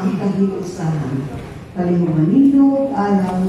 ikahiusahan. Kalimungan ninyo, alam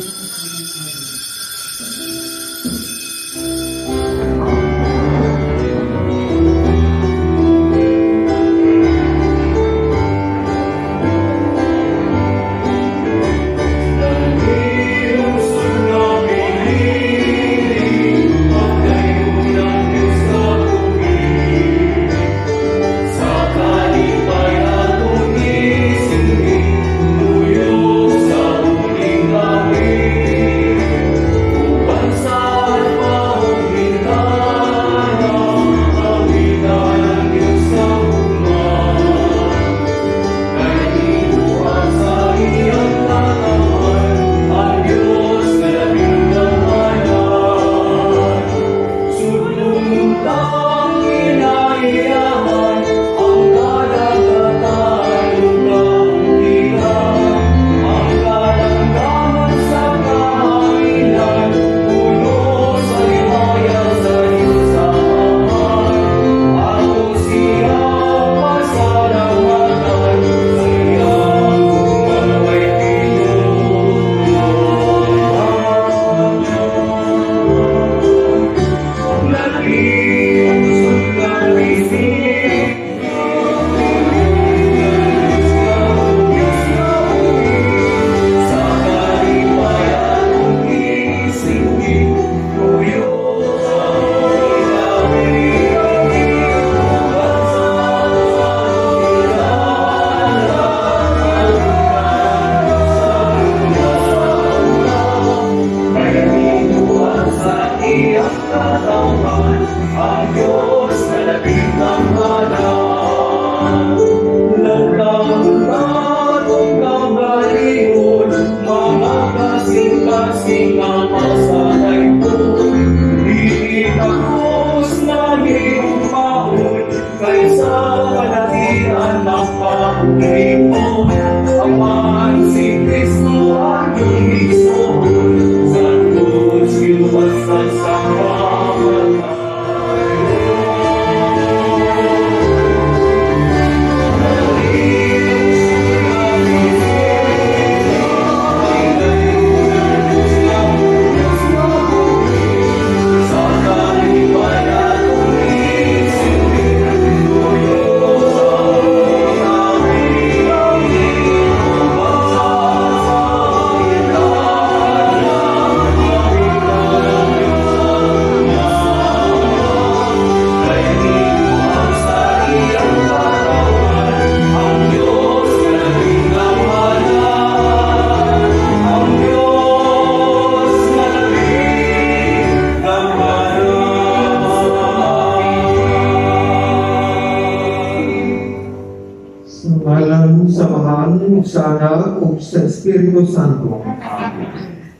sa Anak o sa Espiritu Santo.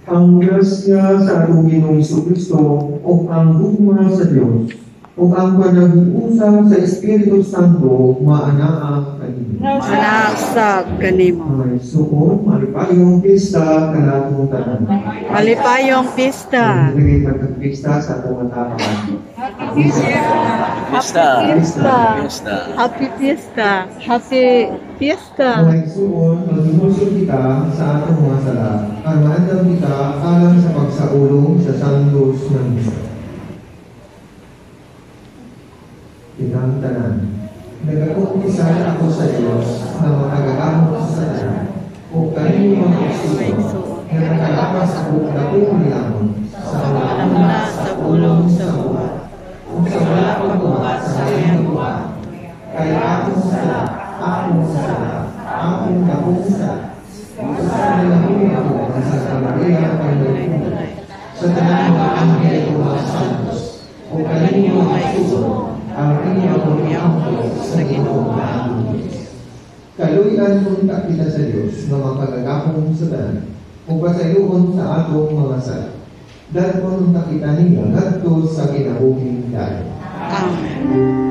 Ang grasya sa atong Ginoong Jesucristo o ang gugma sa Diyos o ang panagiusa sa Espiritu Santo maanaa kanimo. Manasa kanimo. Ay suko, malipayong pista kanatong tanan. Malipayong pista. Dili pagpista sa atong atapan. Pista. Happy Fiesta. Happy Fiesta. Ay suko, maghimusod kita sa atong mga sala. Ang maandam kita alang sa pagsaulong sa santos ng Diyos. Inang tanan. Nagkakukisaya ako sa Diyos na makagagamot sa tanan o kanino mga isuso na nakalapas ako na pumilamon sa mga sa ulong sa buwan. kung sa wala pagbuhat sa iyong buwan. Kaya akong sala, akong napunsa. Sa nalahuli ako sa kamariyang Panginoon sa tanan mga anghel o mga santos o kanino mga isuso ang inyong iangko sa Ginoong kaluyan punta kita sa Diyos na mapagagapong sa tanan o pasayuon sa atong mga sala. Dahil punta kita ninyo ngadto sa kinabuhing dahil. Amen.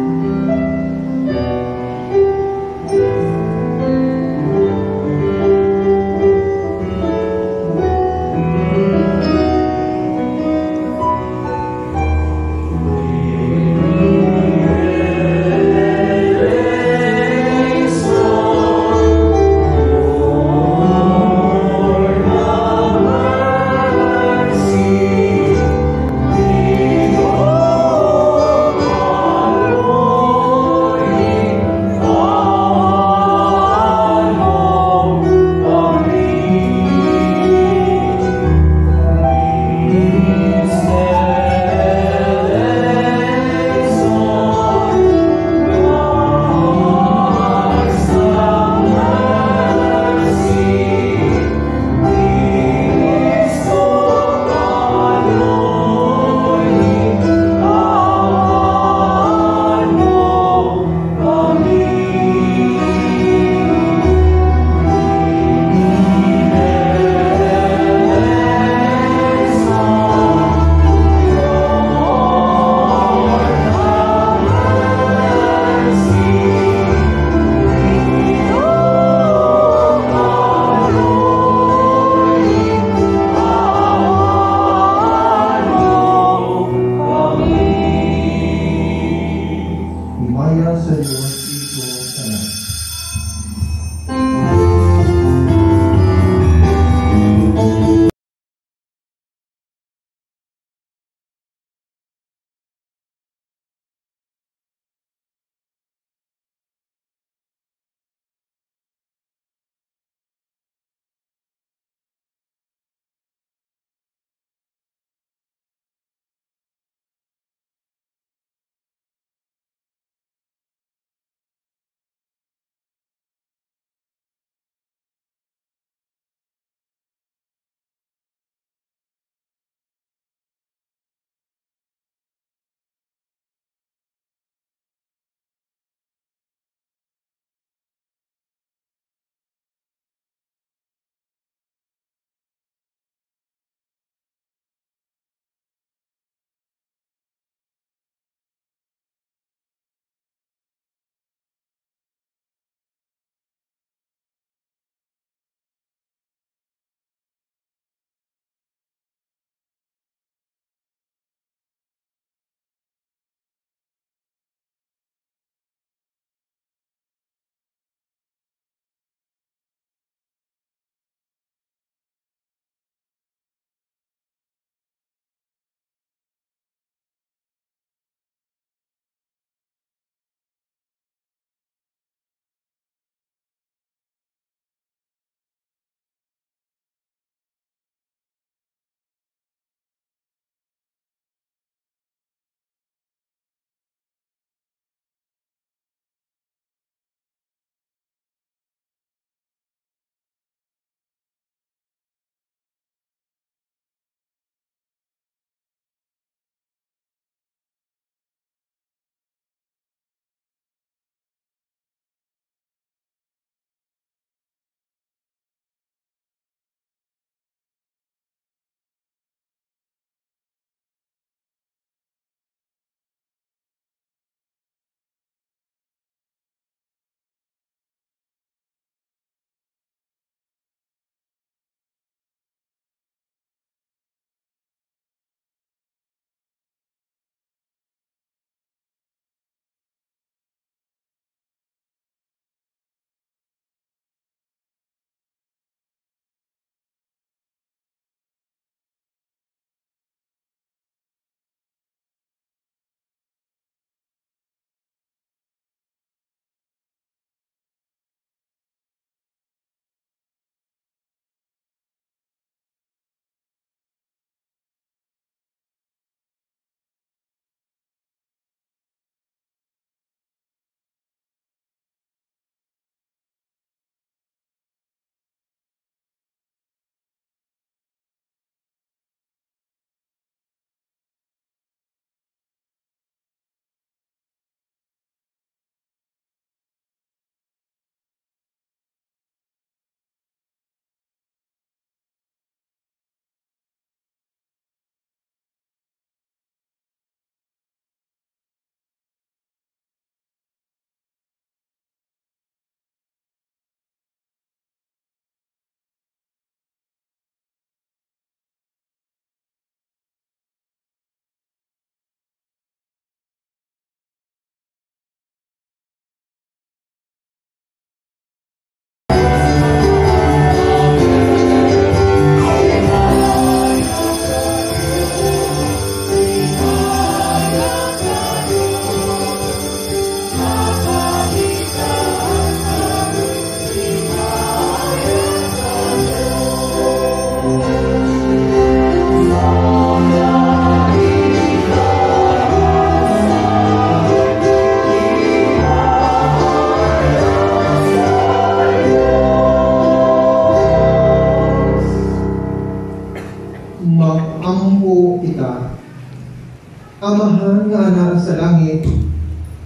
Amahan nga anak sa langit,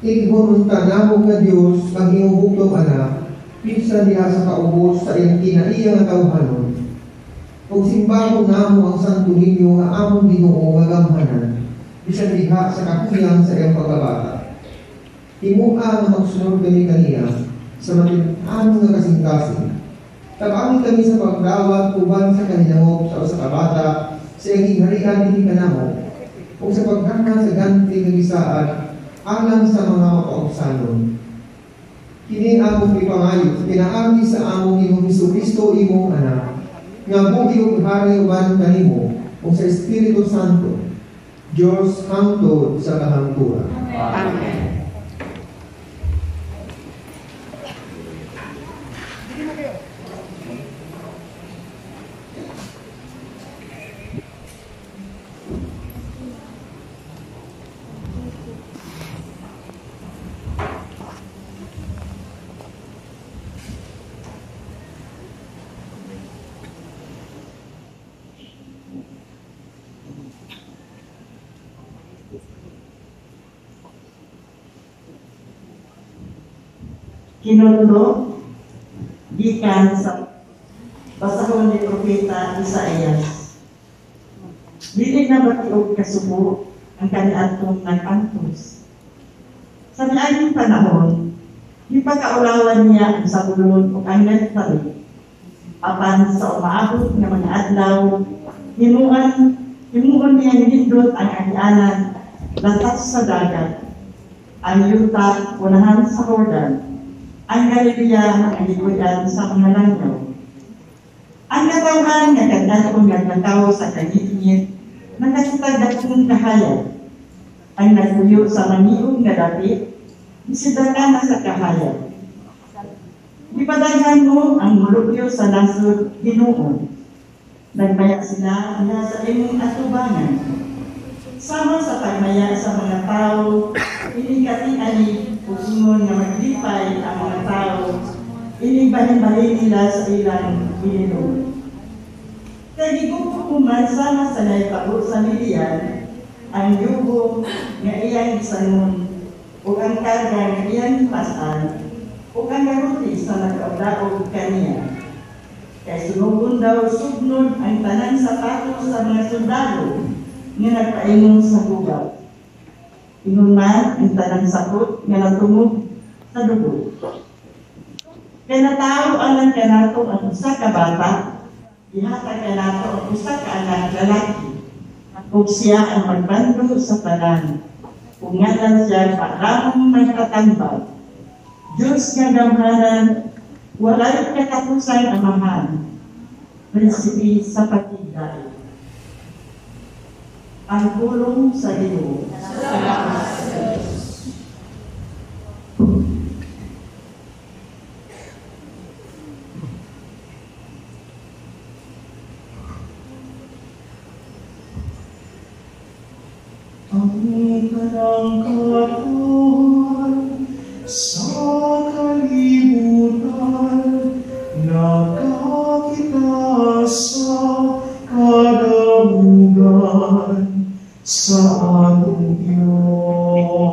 igbonon tanamo nga Diyos ang inuhutong anak, pinsan diha sa kaubos sa iyang kinaiya nga tawhanon. Kung simbaho namo ang Santo Niño nga among Ginoo nga gamhanan, bisan diha sa kakuyang sa iyang pagbabata. Himua nga magsunod kami kaniya sa matinanong nga kasing-kasing. Tabangin kami sa pagdawat uban sa kahinangop sa usa ka bata sa iyang hingharian dinhi kanamo, o sa paghanga sa ganti nga gisaan alang sa mga mapausanon. Kini among ipangayo, pinaagi sa among Ginoong Jesucristo imong anak, nga buhi ug hari uban kanimo o sa Espiritu Santo, Diyos hangtod sa kahangturan. Amen. Kinundo gikan sa basahon ni Propeta Isaias. Dili na batiog kasubo ang kaniadtong nag-antos. Sa niaging panahon, ipakaulawan niya ang sabulon o ang nagtari. Apan sa umaabot nga mga adlaw, himuon niya nindot ang agianan latas sa dagat, ang yuta unahan sa Jordan, ang Galilea ang likudan sa mga langyaw. Ang katawhan nga kagdatong nagnataw sa kanyit-nyit, nakasitagdatong kahayag. Ang nagpuyo sa maniog na dapit, isidaka na sa kahayag. Ipadaghan mo ang mulupyo sa nasod Ginoo. Nagmaya sila sa imong atubangan. Sama sa pagmaya sa mga tao, inikati-ani pusingon na maglipay ang mga tao, inibahin-bahin nila sa ilang Ginoo. Kaya gigupuman sama sa naipabot sa miliyan, ang yugo nga iyang isanon, o ang karga nga iyang pasan, o ang garuti sa nagkaulaog kaniya. Kaya sunugon daw sugnod ang tanang sapatos sa mga sundalo, nga nagpaingon sa gugaw. Ingon man ang tanang sakot nga natungog sa dugo. Kaya natao alang kanato ang usa ka bata, ihatag kanato ang usa ka anak lalaki, ug siya ang magbando sa tanan. Kung ngalan siya paramong magtatambag. Diyos nga gamhanan, walay katapusan amahan, prinsipi sa patigdai. Ang pulong sa Ginoo. Salamat sa Diyos. Ang karangkatan sa kalibutan, nakakita sa kadamugan sa atong Diyos.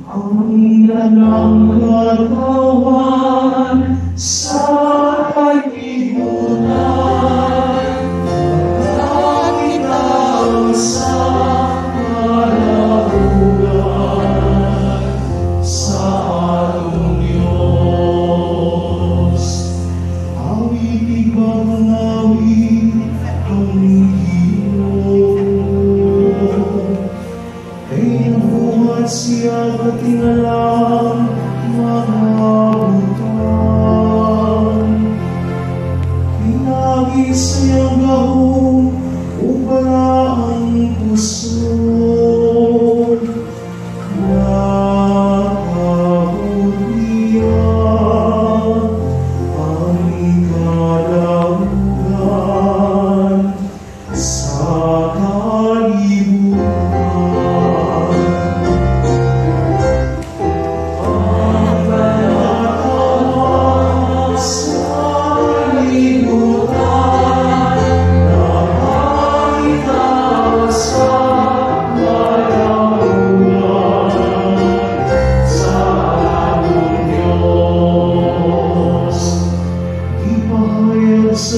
Ang lanang katawan sa kalibutan, nakakita sa kadamugan sa atong Diyos. Awit ibang awit ang siya katingalang mga buwan.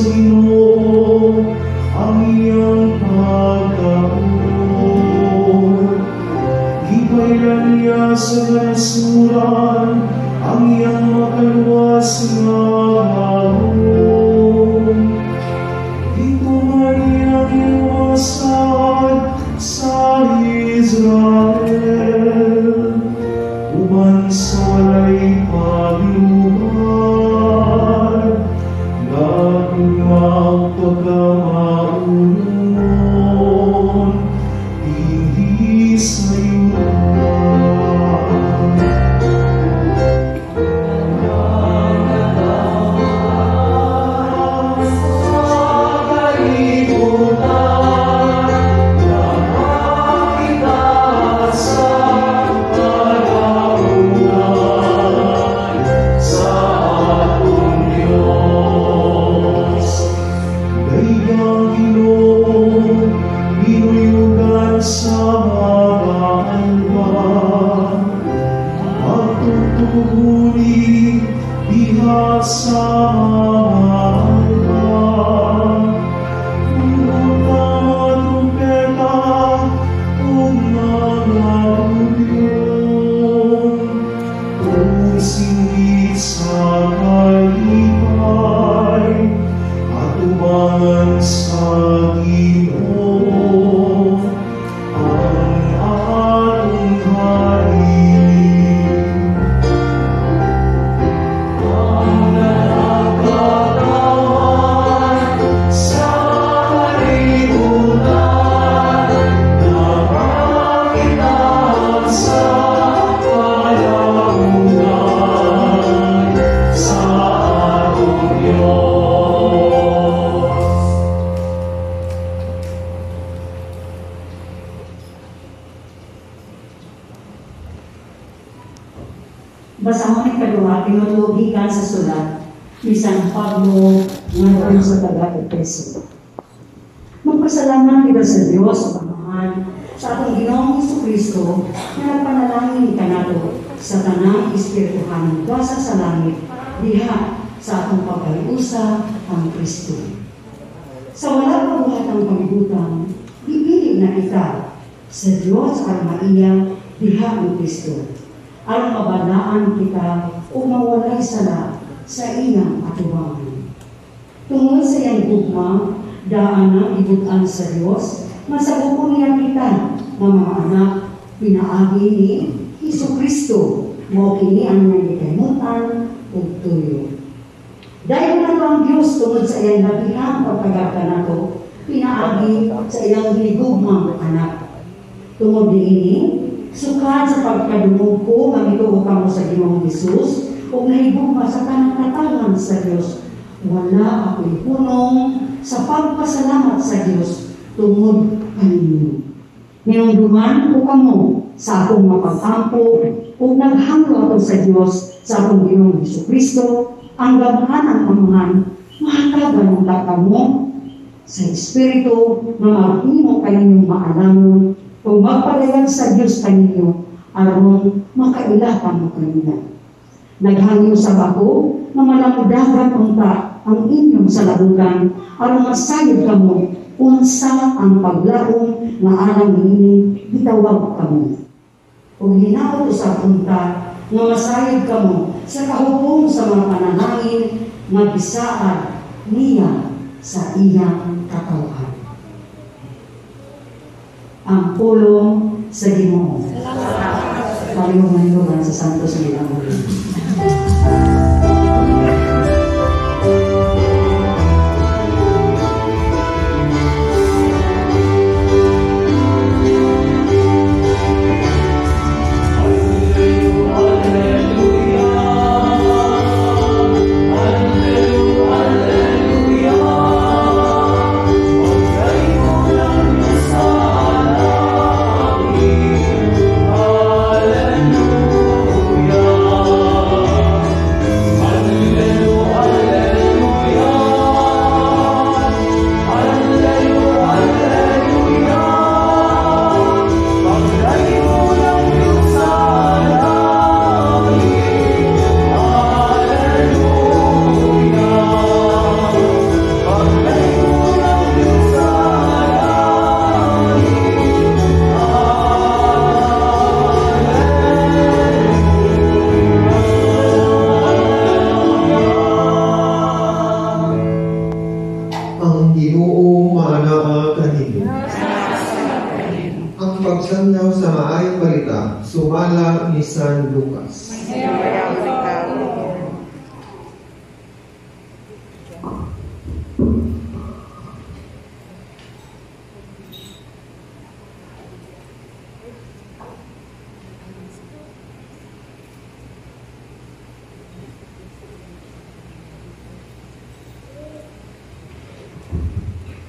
Ginoo ang iyang pagkaon. Gipailan niya sa kanasuran ang iyang makaluwas nga hamon. Ituman niyang iwasad sa Israel, uban sa walay pagluhan, gagawang pagkamaunon, hindi sa iyo. Basahon ni kadua tinutulugikan sa sulat ni San Pablo ngayon sa taga-Efeso. Magpasalamat kita sa Diyos sa Panginoon sa atong Ginoong Jesucristo na nagpanalangin kanato sa tanang espirituhan gasa sa langit diha sa atong pagkaliusa ang Kristo. Sa wala pabuhat ang pagbutan, ipili na kita sa Diyos ang maiya diha ang Kristo. Aron mabalaan kita o mawalay sala sa iyang atubangan. Tungod sa iyang gugma, daan na ibutan sa Diyos, masabukon niya kita ng mga anak, pinaagi ni Jesucristo, mo kini ang nagkaimutan o tuyo. Dahil na ang Diyos tungod sa iyang labihang pagkagaka nato, pinaagi sa iyang hinigugmang anak. Tungod ini, sukad sa pagkadungog ko, mamituo ka mo sa Ginoong Hesus, o nahigugma sa kanang katangan sa Diyos. Wala ako'y punong sa pagpasalamat sa Diyos tungod kaninyo. Minungduman ko kamo sa akong mapag-ampo o naghanglo ako sa Diyos sa akong Ginoong Jesucristo, ang gabahan ang pamahan, mahatagan ang takamo sa Espiritu na maghimo kaninyong maalamun kung magpadayan sa Diyos kaninyo, aron makailapan mo kanina. Naghangyo sa bako, na malamudagan unta ang inyong salabugan, aron masayod kamo, unsa ang paglaong na alam ini bitawag kamo. Kung hinaot sa punta, nga masayod kamo sa kahupong sa mga panalangin, nga bisaan niya sa iyang katawhan. Ang pulong sa Ginoo. Paliwangan sa Santos Nilamuri. Hallelujah.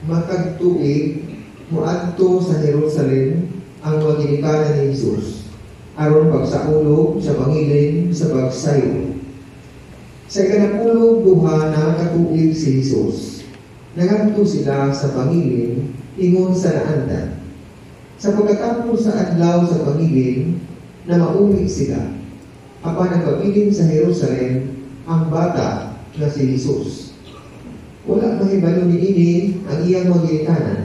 matag tuig muadto sa Jerusalem ang mga ginikanan ni Jesus aron pagsaulog sa pangilin sa pagsayo. Sa ikanapulog duha na katuig si Jesus, nagadto sila sa pangilin ingon sa naandan. Sa pagkatapos sa adlaw sa pangilin, na mauwi sila, apan nagpabilin sa Jerusalem ang bata na si Jesus. Wala mahibalo ni ini ang iyang mga ginikanan.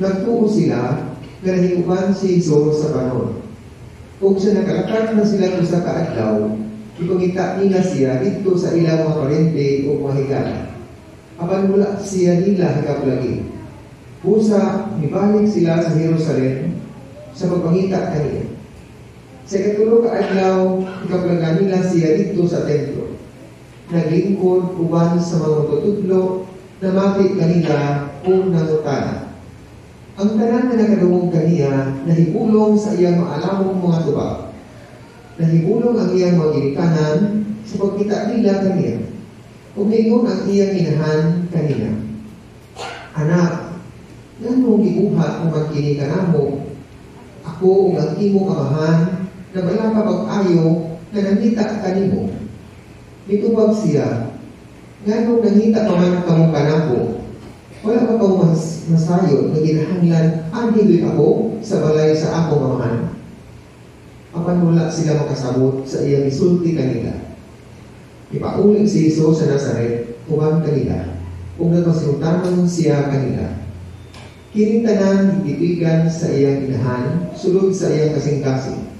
Nagtuo sila na nahiuban si Jesus sa panon. Kung sa nakalakad na sila sa kaadlaw, ipangita nila siya dito sa ilang mga parente o mga higala. Apan wala siya nila hikaplagi. Busa, nibalik sila sa Jerusalem sa pagpangita kaniya. Sa ikatulog kaadlaw, ikaplaga nila siya dito sa templo. Naglingkod uban sa mga matutudlo na mati kanila o nangutana. Ang tanan na nakadungog kaniya, nahibulong sa iyang maalamong mga tuba. Nahibulong ang iyang mga ginikanan sa pagkita nila kaniya. Umingon ang iyang inahan kanina. Anak, yan mong gibuhat kung magkinikan mo. Ako ang imong amahan na wala ka pag-ayo na nangita kanimo. Nitubag siya, nga nung nangita ka man kamong kanako, wala ka pang masayo na ginahanglan anhilin ako sa balay sa akong amahan. Apan wala sila makasabot sa iyang isulti kanila. Ipauling si Jesus sa Nazaret, uban kanila, kung nagpasinutanan siya kanila. Kinintanan, hitipigan sa iyang inahan, sulod sa iyang kasing-kasing.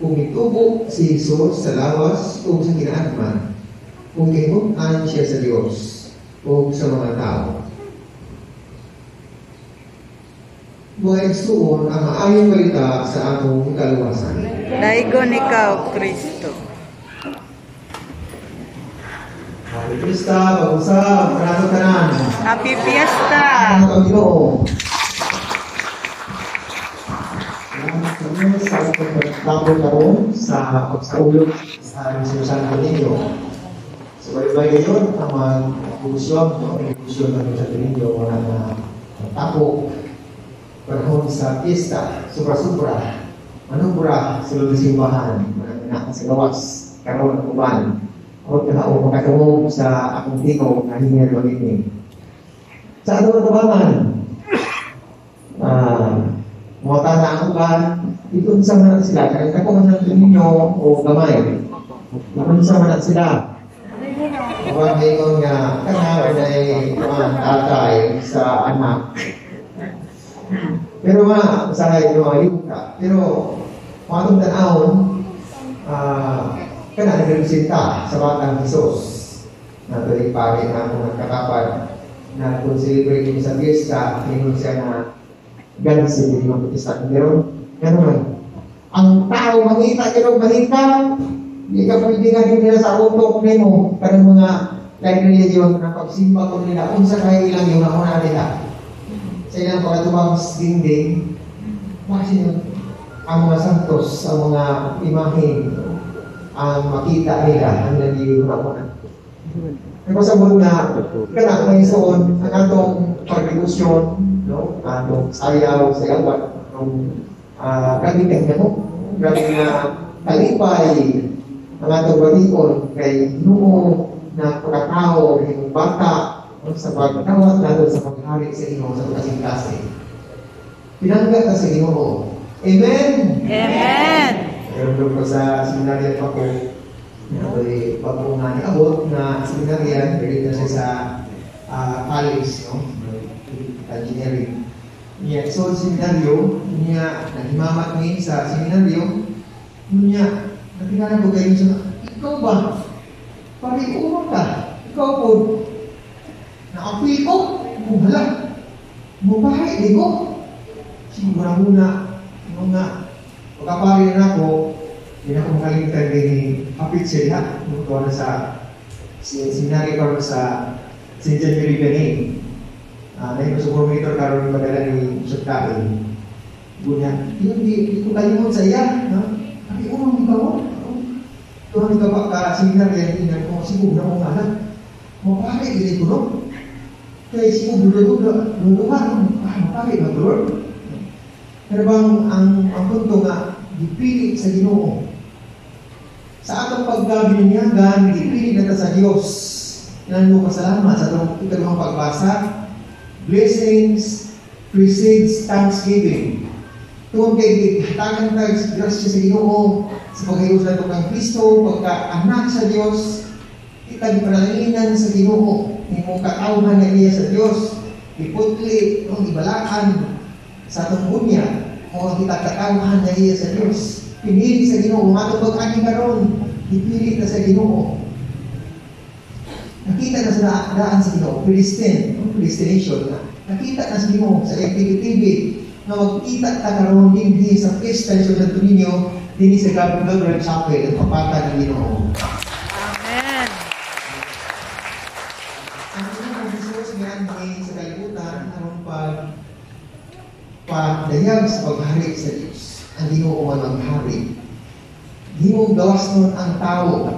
Kung itubo si Jesus sa lawas o sa kinaatman, kung kinunan siya sa Diyos o sa mga tao. Mga igsuon ang maayong balita sa atong kaluwasan. Daigon ikaw, Kristo. Happy Fiesta, pag-usap, maraming tanan. Happy Fiesta! Mga Panginoon. Kami sa pagkakabot naroon sa pagsaulog sa Santo Niño. So, balik ngayon ang mga negosyon ng Santo Niño na tapok panahon sa pista, sobra-sobra, manubra sa lulong simbahan, na sa gawas, karoon ng uban, o makatungog sa akong tiko na hinir magiging. Sa atong katabangan, mga tana ang uban, ito sa manat sila, kahit ako man ninyo o gamay, ito sa manat sila. Mga ngayon nga, kanawin ay mga tatay sa anak. Pero nga, masahay yung mga yuka. Pero, mga itong tanahon, kana nagrepresenta sa batang Jesus. Na tuloy pari na akong nagkakapan na kung celebrate yung sa fiesta, hinun siya na galing sa hindi mag-protesta. Pero, gano'n. Ang tao, mangita, pero malika, hindi ka pwede nga nila sa utok mo. Karang mga religion na pagsimba ko nila, unsa kayo ilang yung nauna nila. Sa ilang pagkatubang dingding, bakit ang mga santos, ang mga imahin, ang makita nila, ang naliliw na muna. Nagpasabot na, kanak na isoon, ang atong pagdibusyon, no? Atong sayaw, sayawan, atong kagiteng na mo, grabe na kalipay, ang atong balikon, kay nuo na pagkatao, yung bata, sa pagkawat natin sa paghari sa Ginoo sa kasing-kasing. Pinanggat na sa Ginoo. Amen? Amen! Meron ko sa seminaryan pa ko, pag-una ni abot na seminaryan, pwede na siya sa college, no? Engineering. Niya, so seminaryo, niya, naghimamat ngayon sa seminaryo, niya, natingala ko kayo siya, ikaw ba? Pari-urong ka. Ikaw po, naapi ko, buhala, bubahay, di ko. Sigura muna, pagkapari na ako, hindi na ko makalimutan din kapit sila, mutuwa na sa sinari karon sa St. John Mary Benin. Na yung supermeter karon yung madala ni Sugkain. Bunya, hindi ko kalimot sa iya, no? Tapi di bawah, Tuhan ka ba ka seminar yan, tingnan ko, siguro na kong anak, mapahari, hindi ko, no? Kaya siya budo-budo, bakit ba, Lord? Pero bang ang punto nga, dipili sa Ginoo. Sa atong pagkabinunyagan, dipili na sa Diyos. Yan mo pasalamat sa itong pagbasa. Blessings precedes thanksgiving. Tuwag kay hatagan tayo sa grasya sa Ginoo, sa paghayon nato kang Kristo, pagka-anak sa Diyos, kita gipanalangin sa Ginoo, imong katawhan na niya sa Diyos, iputli, ibalaan sa atong bunya, o kita katawhan na niya sa Diyos. Pinili sa Ginoo, matubag ani karon, ipili na sa Ginoo. Nakita na sa daan sa Ginoo, predestination na. Nakita na sa Ginoo sa FTV na magkita ta karon din sa pesta ni Santo Niño din sa Gabriel Chapel, ang papata ng Ginoo. Amen. Ang unang Jesus nga sa kalibutan aron pagdayag sa paghari sa Diyos. Ang Ginoo man maghari. Ginoo gawas nun ang tao.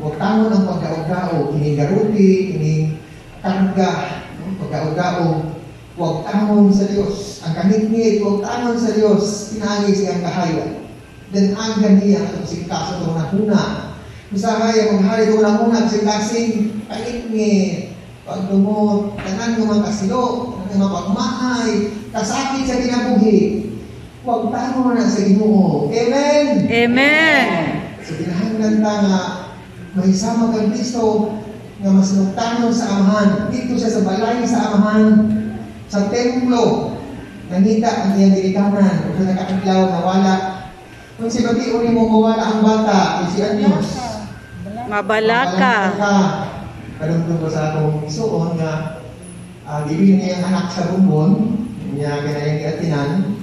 Huwag tangon ang pagkaugao, kining garuti, kining karga, pagkaugao. Huwag tangon sa Diyos. Ang kanitnit, huwag tangon sa Diyos. Pinagi siyang kahaya. Dan anggan niya ang singkaso ito na huna. Usahay, ang maghari ito na huna, singkasing kanitnit, pagdumot, tanan ng mga kasilo, tanan ng mga pagmahay, kasakit sa kinabuhi. Huwag tangon na sa Ginoo. Amen? Amen. So, kinahanglan ta nga may sama kang Kristo nga mas nagtanong sa Amahan. Dito siya sa balay sa Amahan, sa templo, nangita ang iyang dilikanan, o sa nakakaglaw na wala. Kung si Bati, uli mo mawala ang bata, si Anyos. Mabalaka. Kalungtong ko sa akong isuon nga, bibili niya ang anak sa bumbon, niya kinayang iatinan.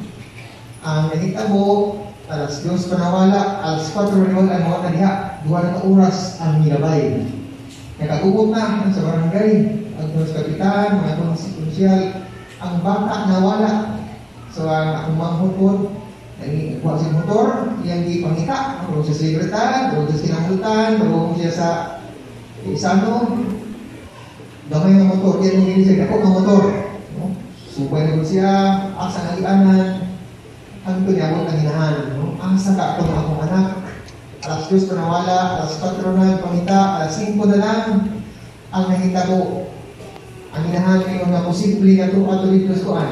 Ang nagitabo, alas 2 pa nawala, alas 4 na nawala diha, 2 na oras ang nilabay. Nakagubog na sa barangay, ang kapitan, mga konsekwensiyal, ang bata nawala. So ang akong manghutod, nagikuha si motor, iyang ipangita, marunong siya sa libertad, marunong siya sa kinamultan, marunong siya sa isano, damay ng motor, yan yung siya, ako ng motor. Subay na siya, asa nalianan, ang pinyabot ng hinahan. Asa ka ito ng akong anak, alas 2 pa nawala, alas 4 na pangita, alas 5 na lang, ang nakita ko. Ang hinahan ngayon na posible na ito ato dito sa kuan,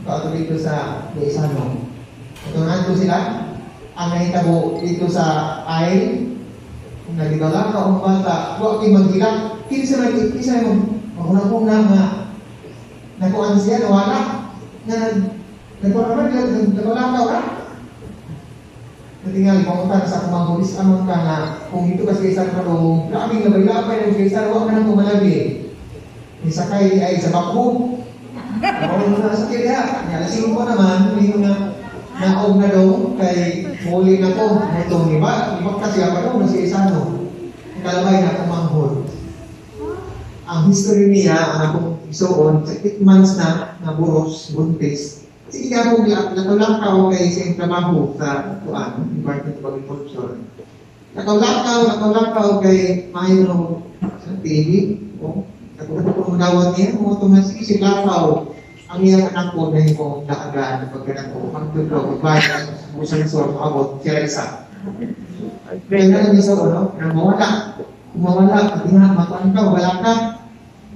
ato dito sa Isano. Ito na ito sila, ang nakita ko dito sa aisle, nagdala ka ang bata, huwag kayo magdilag, kinsa maghunahuna nga, nakuan siya, nawala, nagwala ka. Natingali, pangutan sa akong mga bulis, amang ka nga, kung ito kasi isang karong, maraming labay-labay ng kaysa, huwag ka nang pumalagi. Isakay ay sa bako. Ako na sa kaya, nalasing ko naman, hindi ko na naog na daw, kay muli na ko, itong iba kasi ako daw, nasa Isano. Nakalabay na kumanghod. Ang history niya, ang akong isuon, sa 8 months na buros, buntis. Sige ka po, nakalakaw kay sa trabaho sa Department of Agriculture. Nakalakaw kay Mayo sa TV. Kung dawat niya, sige si Lakaw. Ang iyang anak ko na yung nakagaan pagkanak ko. Ang tutulog, bayan, musa ng soro, abot, sila isa. Kaya na lang isa ko, mawala. Kung mawala, pati nga, makuan ka, wala ka.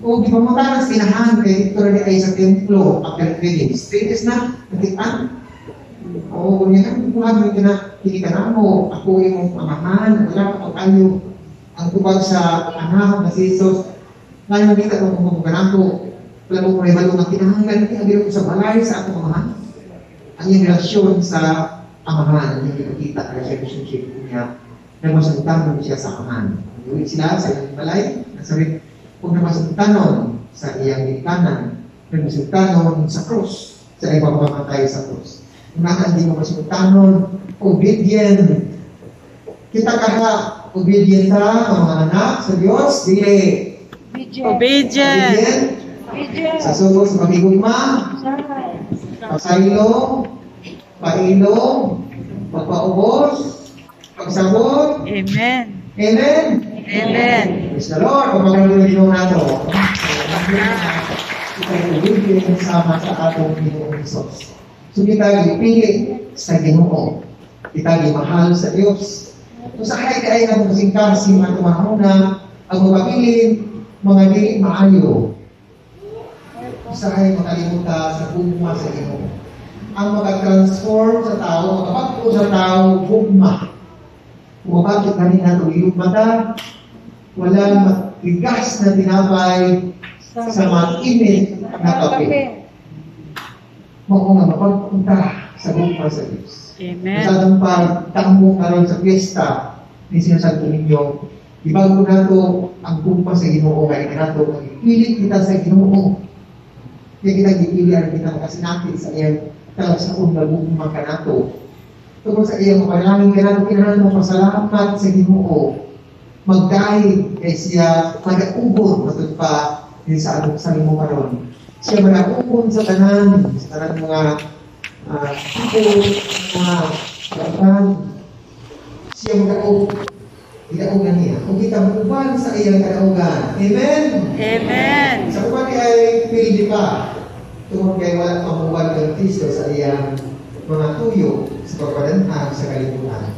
O, di ba matalas kinahan kay ito rin ay sa templo after 3 days. 3 days na, nakitaan. O, kung yan, kung ano yung kinikitan mo, ako yung amahan, wala ka kayo. Ang tubag sa anak na si Jesus, ngayon nakita ko kung magkanan ko, wala mo may balong ang kinahanglan, kaya ko sa balay sa atong amahan. Ang yung relasyon sa amahan, ang yung kita, relationship niya, nagmasagutan mo siya sa amahan. Yung sila sa iyong balay, nasabi, kung nagmasagutan sa iyang kanan, nagmasagutan sa krus, sa iyong pamamatay sa krus. Kung hindi mo masagutan, obedient. Kita ka obedient sa mga anak sa Diyos, dili. Obedient. Sa sugo sa pagigugma, pasaylo, pailo, pagpaubos, pagsabot. Amen. Amen. Amen. Praise the Lord. Pagpagalaman yung nato. kay ulitin sama sa atong Ginoong Hesus. So kita gipili sa Ginoo. Kita gimahal sa Dios. So sa kay na mong singkasi ang tumahuna, ang mapabilin, mga dili maayo. Sa kay makalimutan sa gugma sa Ginoo. Ang mag-transform sa tao, magpapagpo sa tao, gugma. Kung bakit namin natuliyog mata, walang matigas na tinapay sa mag-init na kape. Mao nga mapagpunta sa gugma sa Diyos. Amen. Sa atong pagtambong karon sa piyesta, ni sinasabi ninyo, ibago nato ang gugma sa Ginoo kay nato ipilit kita sa Ginoo. Kaya kita gipilian kita makasinati sa iyang tawag sa kung gugma ka nato. Tungkol sa iyang mapanalangin ka nato, kinahanglan mo pasalamat sa Ginoo. Magdahil kay siya mag-ubod matod pa din sa atong sarili mo karon. Siya mag-ubod sa tanan mga mga kapan. Siya mag-ubod. Kadaugan niya. Kung kita mag-uban sa iyang kadaugan. Amen? Amen. Sa uban niya ay pili pa. Tungkol kay wala pang uban ng Kristo sa iyang mga tuyo sa pagpadanhan sa kalibutan.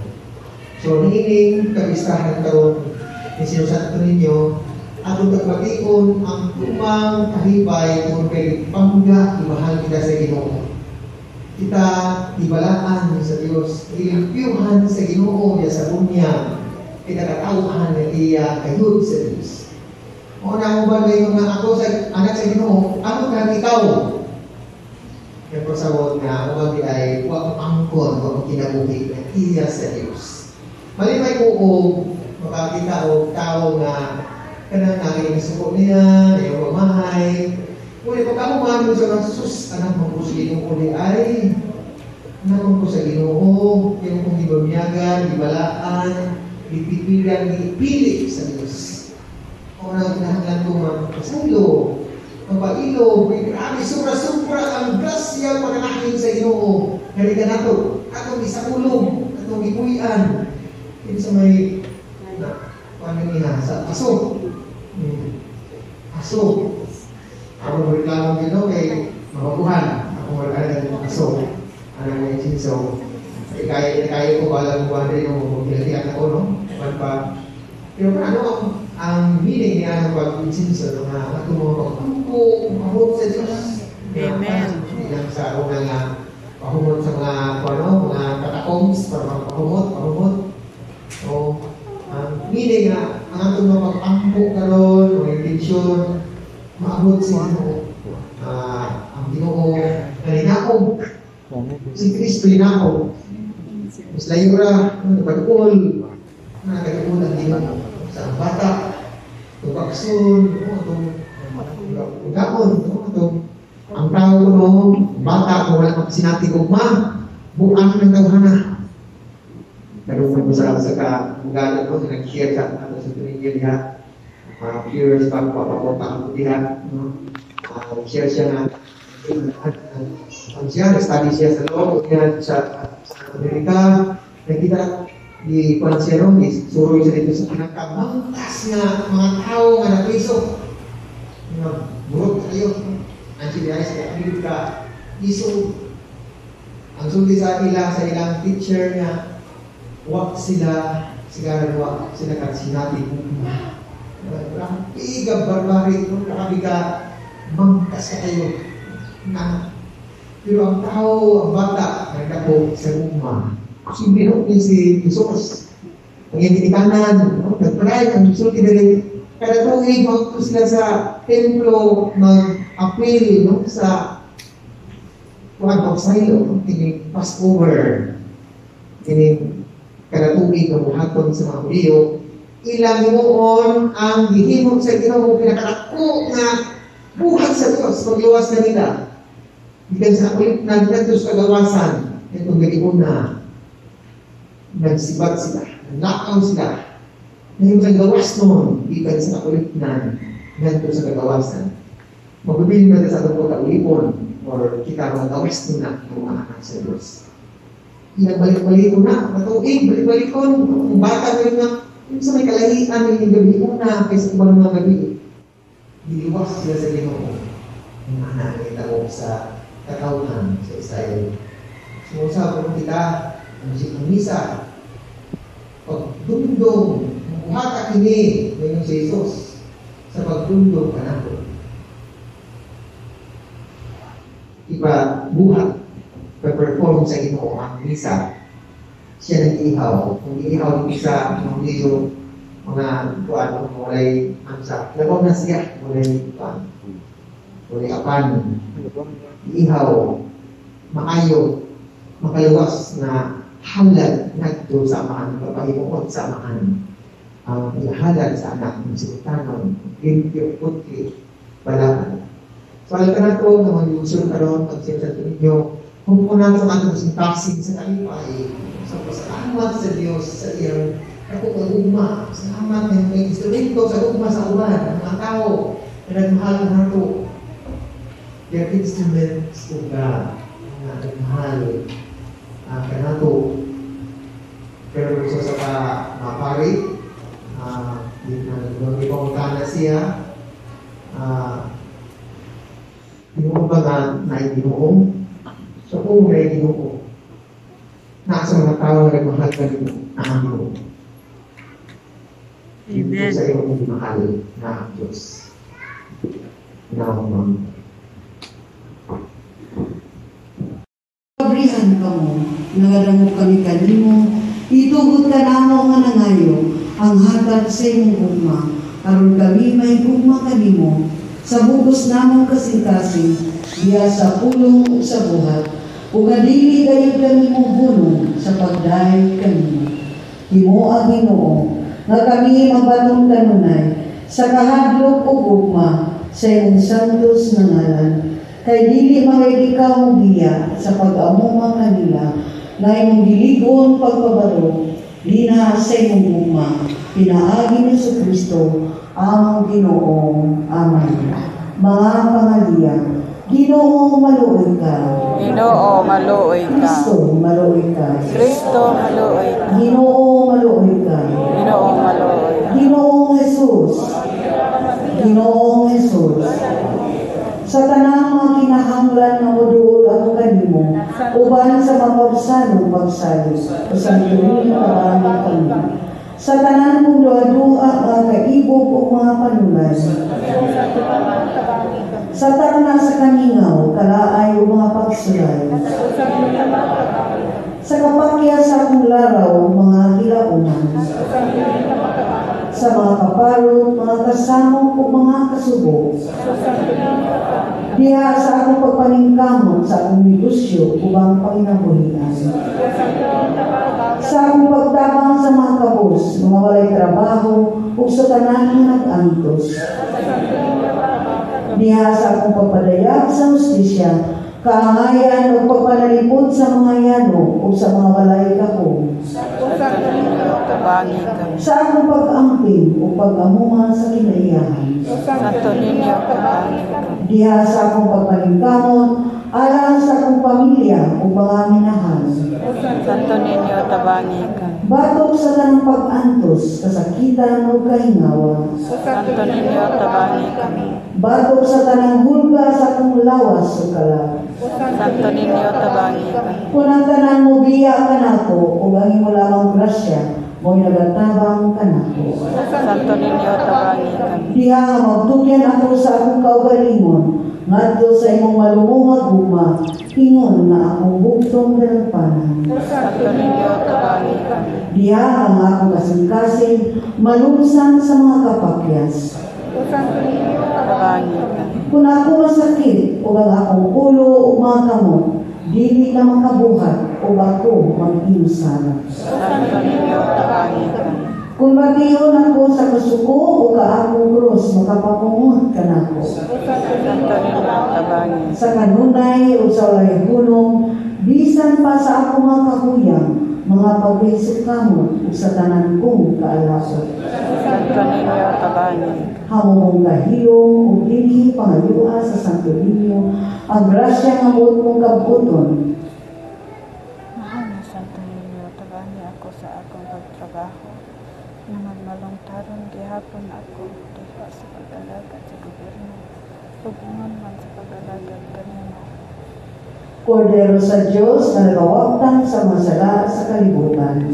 So, niining kabistahan karon ni sinusato ninyo, atong tagpatiun ang tumang kahibay tungkol kay pamga, imahal kita sa Ginoo. Kita ibalaan sa Dios, ilimpyuhan sa Ginoo ya sa bunya, kita katawhan na iya kayod sa Dios. O na mo ba kayo nga ako sa anak sa Ginoo, ako ka ikaw. Yung pasawag nga, ako ba ay huwag angkon, huwag kinabuhi na iya sa Dios. Malimay ko o makakita o tao nga kanang naging nasuko niya, yung mamahay. Kung pagkamumahan mo sa Sus, anak mo po sa Ginoo uli ay, anak mo po sa Ginoo, yung kong gibamyagan, gibalaan, ipipilan, ipili sa Diyos. O na kinahanglan ko magpasaylo, magpailo, grabe, sobra-sobra ang grasya pagkanahin sa Ginoo. Halika na to, atong isaulong, atong ipuyan. Ito sa may paano niya, sa aso. Aso. Ako magreklamo dito kay mababuhan. Ako magreklamo ng aso. Ano nga yung sinso. Kaya ko balang buwan rin yung magpilatian ako, no? Pero ano ang meaning niya ng pag-sinso na ito mga pagpapako, pahumot sa Diyos. Amen. Yang sa unang pahumot sa mga katakoms para pahumot. So, meaning nga, ang atong mga pagpangko karon o intensyon, maabot si Ginoo. Ang Ginoo na linakog. Si Kristo linakog. Mas layo ra, nagpagkul. Nagpagkul ang Ginoo. Sa bata, itong baksun, itong gamon, ang tao no, bata kung wala magsinati ugma, buang ng tawhana. Pero kung masarap sa kamugalan ko, nag-share sa sa tuwing diha, viewers pa ako diha, share siya na, nag-study siya sa loob, sa Amerika, nakita, di Pansero, suroy siya dito sa pinagkamangkas nga mga tao nga napiso, nga burot kayo, ang sila sa Amerika, iso, ang sulti sa ilang teacher niya, wak sila, sigara wak sila kan sinabi igab barbari kung nakabiga mangkas ka kayo na pero ang tao, ang bata nagdako sa umma kasi binok niya si Jesus ang yung tinikanan nagparay ang sulti nila kada tuwing magto sila sa templo mag-appeal sa kuwan pagsaylo Passover kada tubig na buhaton sa mga Hudiyo, ilang noon ang gihimo sa Ginoo pinakalako nga buhat sa Dios pagluwas na nila. Gikan sa kulit nagdadto sa kagawasan, itong galiuna, nagsibat sila, nagnakaw sila. Ngayon sa gawas noon, gikan sa kulit nagdadto sa kagawasan. Magbibili ba sa atong pagkaulipon or kita mga gawas na ng mga anak sa Diyos. Balik-balik ko na, matuig, balik-balik ko, ang bata ko na, yung sa may kalahian, yung gabi una, kaysa ibang mga gabi. Diliwas sila sa Ginoo. Yung anak ni tao sa katauhan sa Israel. Sumusabot kita ang misa. Pagdundong, muhata kini ngayon si Jesus sa pagdundong ka nato. Iba buhat, pag-perform sa Ginoo ang misa. Siya nag-ihaw. Kung ihaw ng isa, hindi yung mga kuwan, mulay ansa. Labaw na siya, mulay kuwan. Mulay apan. Ihaw, maayo, makaluwas na halad nagdo sa amahan, papahimuot sa amahan. Ang ihalad sa anak ng sultanon, limpyo, putli, balakan. So, alam ka na ito, naman yung usul karoon, pagsinsa ito ninyo, kung po natin ang atong sintaxing sa kalipay, so, salamat sa Diyos sa iyang kapag-ugma, salamat ng may instrumento sa ugma sa uwan, ng mga tao, na nagmahal na ito. Their instruments to God, na nagmahal ka na ito. Pero gusto sa mga pari, hindi pa siya, Ginoo ba na Ginoo? So kung may Ginoo, nasa mga tao na nagmahal ka rin ang Ginoo. Amen. Sa iyong mahal na ang Diyos. Naman. Pabrihan ka mo, nagadangog kami kanimo, itugod ka namo nga nangayo, ang hatag sa imong gugma, karon kami may gugma kanimo, sa bugos namong kasing-kasing, diya sa pulong o sa buhat, ug adili kayo kanimo bunong sa pagdahil kanimo. Himoa Ginoo, nga kami mabatong kanunay, sa kahadlok o gugma, sa imong santos nga ngalan, kay dili ikaw ang diya sa pag-amuma kanila, na imong diligon pagpabaro, dina sa imong gugma, pinaagi ni Kristo, ang Ginoo. Amen. Mga pangalian, Ginoo maluoy ka. Ginoo maluoy ka. Kristo maluoy ka. Kristo maluoy ka. Ginoo maluoy ka. Ginoo maluoy ka. Ginoong Jesus. Ginoong Jesus. Sa tanang mga kinahanglan na moduol ako kanimo, uban sa mapagsanong pagsalis, o sa tuloy na maraming kanimo. Sa tanan kong duha-duha mga kaibog o mga panunay. Sa tarna sa kaningaw, kalaay o mga pagsulay. Sa kapakya sa akong laraw, mga kilaunan. Sa mga kaparo, mga kasamo o mga kasubo. Diha sa akong pagpaningkamot sa akong negosyo ubang panginabuhian. Sa akong pagtabang sa mga kabos, mga walay trabaho o sa tanan nga nag-antos. Diha sa akong pagpadayag sa hustisya, kaangayan o pagpanalipod sa mga yano o sa mga walay kahong. Sa akong pag-amping o pag-amuma sa kinaiyahan. Santo Niño, kabangi ka. Diha sa akong pagpaningkamot, alang sa akong pamilya o mga minahal. Santo Niño, tabangi ka. Batok sa tanang pag-antos, kasakitan o kahingawa. Santo Niño, tabangi ka. Batok sa tanang hulga sa akong lawas o kalag. Santo Niño, tabangi ka. Kung ang tanan mo biya ka nako, o gangin mo lamang grasya, mo'y nagatabang ka nako. Santo Niño, tabangi ka. Diha nga magtukyan ako sa akong kaugalingon, ngadto sa imong malumungag gugma, ingon na akong bugtong dalagpanan. Santo Niño, tabangi ka. Diha ang akong kasing-kasing, malumsan sa mga kapakyas. Santo Niño, tabangi ka. Kung ako masakit, o ang akong ulo o mga kamot, dili na makabuhat, o ako mag-iusara. Santo Niño, tabangi ka. Kung bagiyon ako sa kasuko o kaakong krus, makapapungot ka na ko. Santo Niño, tabangi. Sa kanunay o sa walay hulong, bisan pa sa ako mga kakuyang, mga pagwisip kamot o sa tanan kong kaalasot. Santo Niño, tabangi. Hamong kahiyong o dili pangayuha sa Santo Niño, ang grasya ng mong kabuton. Mahal na Santo Niño, tabangi ako sa akong pagtrabaho. Naman malungtaron gihapon ako diha sa pag-alaga sa gobyerno. Tugungan man sa pag-alagad kanimo. Kordero sa Diyos na nagawagtang sa masala sa kalibutan.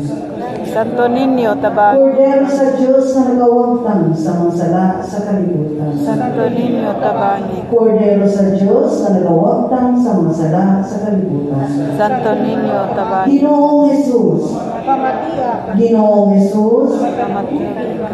Santo Niño tabang. Kordero sa Diyos na nagawagtang sa masala sa kalibutan. Santo Niño tabangi. Kordero sa Diyos na nagawagtang sa masala sa kalibutan. Santo Niño tabangi. Ginoong Jesus, Ginoong Jesus,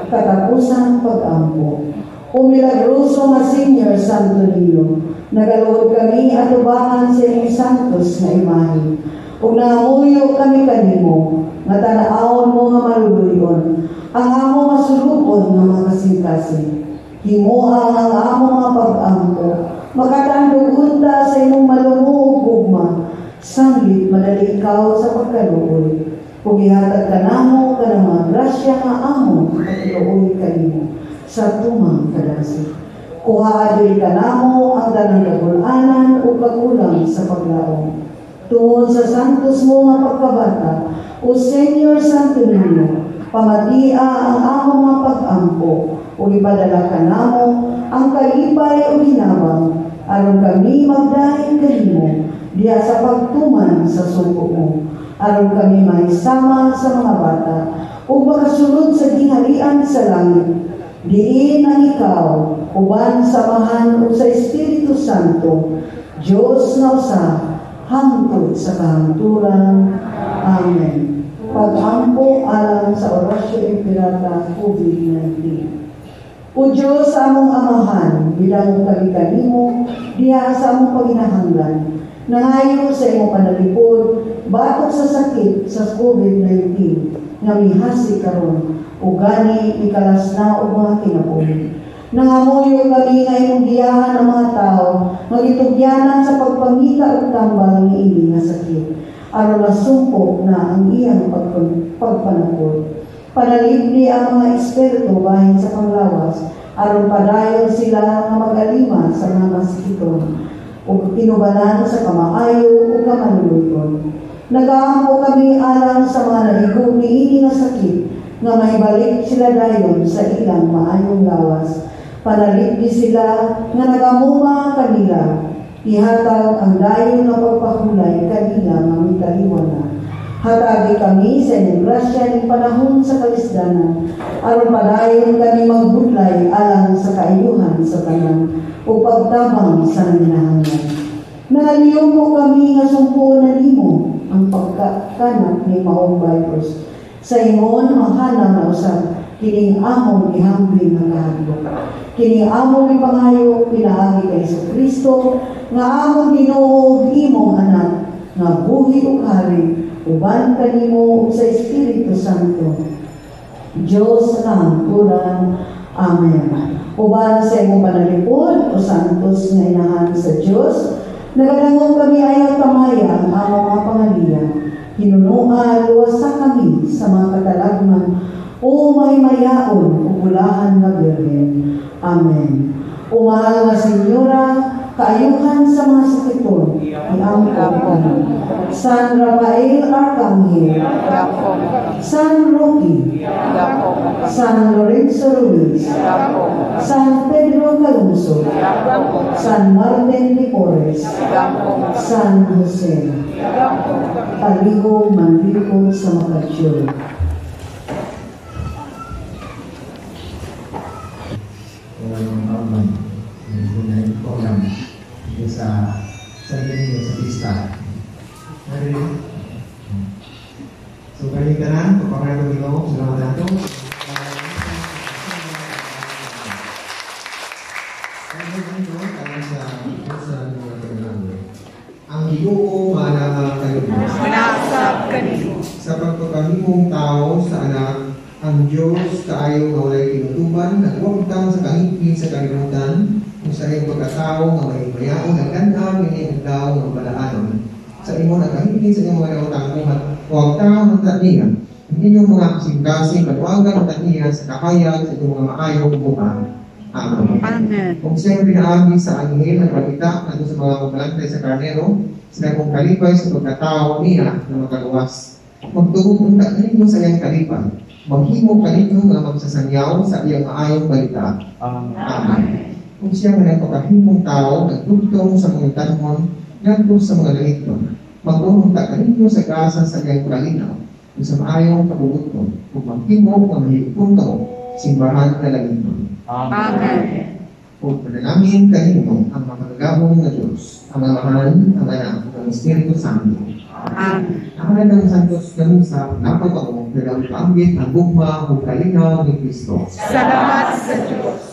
katapusang pag-ampo. O milagroso nga Senior Santo Niño, nagaluhod kami at ubangan sa inyong santos na imahe. Ug nangamuyo kami kanimo, nga tanaawon mo nga maluluyon, ang amo masulupon nga mga kasing-kasing. Himuha ang amo nga pag-ampo, makatandog unta sa imong malumuog gugma, sanglit madali ikaw sa pagkaluoy. Ug ihatag kanamo ka ng mga grasya nga amo pagkaluoy kanimo sa tumang kadasi. Kuhaadoy kanamo ang tanang kabulanan o pagkulang sa paglaong. Tungod sa santos mo nga pagkabata, o Senior Santo Niño, pamatia ang among mga pag-ampo, o ipadala kanamo ang kalipay o ginabang, aron kami magdahil kanimo, diya sa pagtuman sa suko mo, aron kami maisama sa mga bata, o makasunod sa gingharian sa langit. Diin ang ikaw, uban samahan o sa Espiritu Santo, Diyos na usa, hangtod sa kahangturan. Amen. Pag-ampo alang sa orasyo impirata COVID-19. O Diyos sa among amahan, bilang kami kanimo, diha sa among paginahanglan, nangayo sa imong panalipod, batok sa sakit sa COVID-19, nga mihasi karon, o gani ikalas na o mga kinabuhi. Nangamuyo kami nga imong giyahan ang mga tao, magitugyanan sa pagpangita o tambal ng ini nga sakit, aron masumpo na ang iyang pagpanakot. Panalipli ang mga eksperto bahin sa panglawas, aron padayon sila nga mag-alima sa mga masikiton, o tinubanan sa kamaayo o kamaluluton. Nag-aampo kami alang sa mga nahigog ni ini nga sakit, nga mahibalik sila dayon sa ilang maayong lawas. Panalipdi sila nga nagamuma kanila, ihatag ang dayon nga pagpahulay kanila nga mitaliwana. Hatagi kami sa inyong grasya ng panahon sa kalisdanan, aron padayon kami magbudlay alang sa kaayuhan sa tanan o pagtabang sa nanginahanglan. Naliw mo kami nga sumpo na nimo ang pagkakanap ni maong virus. Sa imon mahana na usab kining among gihambing nga kahadlok. Kining among ipangayo pinaagi kay Kristo nga among Ginoo imong anak nga buhi ug hari uban kanimo sa Espiritu Santo. Diyos sa hangturan. Amen. Uban sa imong panalipod o santos nga inahan sa Diyos, nagadangog kami ayaw tamaya ang among mga pangalian. Hinunuan, luwasa kami sa mga katalagman o may mayaon o bulahan na Birhen. Amen. O mahal na Senyora, kaayuhan sa mga sakiton, iampo kami. San Rafael Arcangel, San Roque, San Lorenzo Ruiz, San Pedro Calunso, San Martin de Porres, San Jose, paligo manlikod sa makatsyol. Program sa sarili sa pista. So, kaya ka na, kapag ito, salamat nato. Ang Ginoo manang kayo. Manasab kanimo. Sa pagpagkamimong tao sa anak, ang Diyos kaayo nga walay tinutuban, nagwagtang sa kahingpin sa kalimutan, kung sa iyong pagkatao nga may mayaon, nagkandam, yung tao ng balaanon. Sa imo nagkahingpin sa iyong mga nautang huwag tao ng taniya. Ang inyong mga kasing-kasing, pagwagan ng taniya sa kahayag sa inyong mga maayong buhay. Amen. Amen. Kung siyang pinaagi sa anghel na pagkita nato sa mga mabalantay sa karnero, sila kong kalipay sa pagkatao niya na magaluwas. Magtugunta ninyo sa iyang kalipay. Maghimo kanino nga magsasangyaw sa iyang maayong balita. Amen. kung siya nga nagpakahimong tao, nagtugtong sa mga tanhon, nagtugtong sa mga langitnon. Magpumunta kaninyo sa gasa sa iyang kalinaw, kung sa maayong kabubuton, kung maghimo, kung mahigpong tao, simbahan na langitnon. Amen. O panalangin kanino ang makagabong na Diyos, ang Amahan, ang Anak, ang Espiritu Santo. Amen. Ang ng Santos ganun sa napag-ako na daw paanggit ang gugma o kalinaw ni Kristo. Salamat sa Diyos.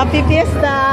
Happy Fiesta!